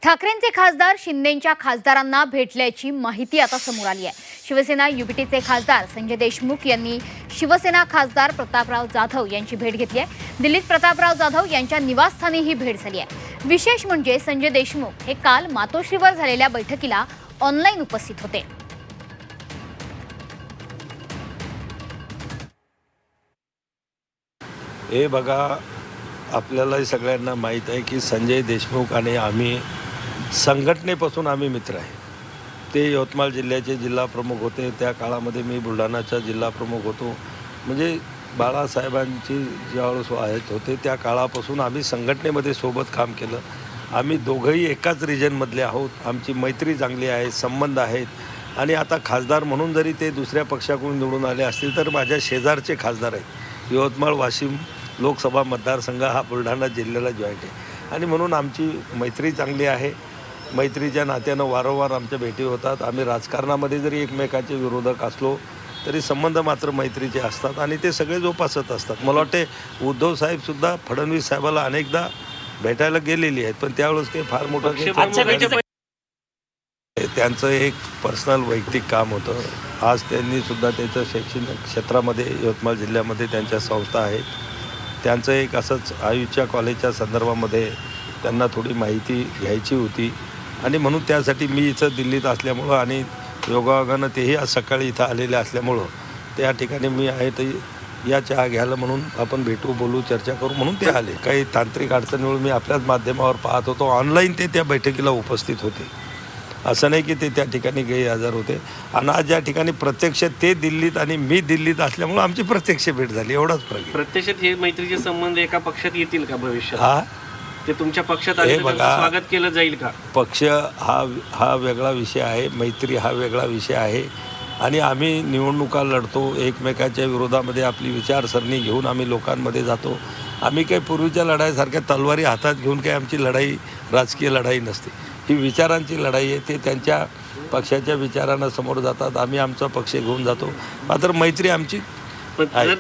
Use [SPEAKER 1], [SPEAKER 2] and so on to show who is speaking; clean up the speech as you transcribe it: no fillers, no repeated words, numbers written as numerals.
[SPEAKER 1] ठाकरेंचे खासदार शिंदेंच्या खासदारांना भेटल्याची माहिती आता समोर आली आहे। शिवसेना युबीटीचे खासदार संजय देशमुख यांनी शिवसेना खासदार प्रतापराव जाधव यांची भेट घेतली आहे। दिल्लीत प्रतापराव जाधव यांच्या निवासस्थानी ही भेट झाली आहे। विशेष म्हणजे संजय देशमुख हे काल मातोश्रीवर झालेल्या बैठकीला ऑनलाईन उपस्थित होते।
[SPEAKER 2] हे बघा, आपल्याला सगळ्यांना माहीत आहे की संजय देशमुख आणि आम्ही संघटनेपासून आम्ही मित्र आहे। ते यवतमाळ जिल्ह्याचे जिल्हा प्रमुख होते, त्या काळामध्ये मी बुलढाणाचा जिल्हा प्रमुख होतो। म्हणजे बाळासाहेबांची ज्यावेळेस होते त्या काळापासून आम्ही संघटनेमध्ये सोबत काम केलं। आम्ही दोघंही एकाच रिजनमधले आहोत, आमची मैत्री चांगली आहे, संबंध आहेत। आणि आता खासदार म्हणून जरी ते दुसऱ्या पक्षाकडून निवडून आले असतील तर माझ्या शेजारचे खासदार आहेत। यवतमाळ वाशिम लोकसभा मतदारसंघ हा बुलढाणा जिल्ह्याला जॉईंट आहे आणि म्हणून आमची मैत्री चांगली आहे। मैत्रीच्या नात्यानं वारंवार आमच्या भेटी होतात। आम्ही राजकारणामध्ये जरी एकमेकाचे विरोधक असलो तरी संबंध मात्र मैत्रीचे असतात आणि ते सगळे जोपासत असतात। मला वाटते उद्धव साहेबसुद्धा फडणवीस साहेबाला अनेकदा भेटायला गेलेली आहेत, पण त्यावेळेस ते फार मोठं त्यांचं एक पर्सनल वैयक्तिक काम होतं। आज त्यांनी सुद्धा त्याचं शैक्षणिक क्षेत्रामध्ये यवतमाळ जिल्ह्यामध्ये त्यांच्या संस्था आहेत। त्यांचं एक असंच आयुष्या कॉलेजच्या संदर्भामध्ये त्यांना थोडी माहिती घ्यायची होती आणि म्हणून त्यासाठी मी इथं दिल्लीत असल्यामुळं आणि योगायोगानं तेही आज सकाळी इथं आलेले असल्यामुळं त्या ठिकाणी मी आहे तर या चहा घ्यायला म्हणून आपण भेटू, बोलू, चर्चा करू म्हणून ते आले। काही तांत्रिक अडचणीमुळे मी आपल्याच माध्यमावर पाहत होतो, ऑनलाईन ते त्या बैठकीला उपस्थित होते। असं नाही की ते त्या ठिकाणी गैरहजर होते। आणि आज ज्या ठिकाणी प्रत्यक्ष ते दिल्लीत आणि मी दिल्लीत असल्यामुळं आमची प्रत्यक्ष भेट झाली, एवढाच फरक आहे।
[SPEAKER 3] प्रत्यक्षात हे मैत्रीचे संबंध एका पक्षात येतील का भविष्यात? ते तुमच्या पक्षात
[SPEAKER 2] हे
[SPEAKER 3] आले तर
[SPEAKER 2] बघा,
[SPEAKER 3] स्वागत केलं जाईल का?
[SPEAKER 2] पक्ष हा वेगळा विषय आहे, मैत्री हा वेगळा विषय आहे। आणि आम्ही निवडणुका लढतो, एकमेकाच्या विरोधामध्ये आपली विचारसरणी घेऊन आम्ही लोकांमध्ये जातो। आम्ही काही पूर्वीच्या लढाईसारख्या तलवारी हातात घेऊन काही आमची लढाई राजकीय लढाई नसते, ही विचारांची लढाई आहे। ते त्यांच्या पक्षाच्या विचारांना समोर जातात, आम्ही आमचा पक्ष घेऊन जातो। मात्र मैत्री आमची
[SPEAKER 3] पण जर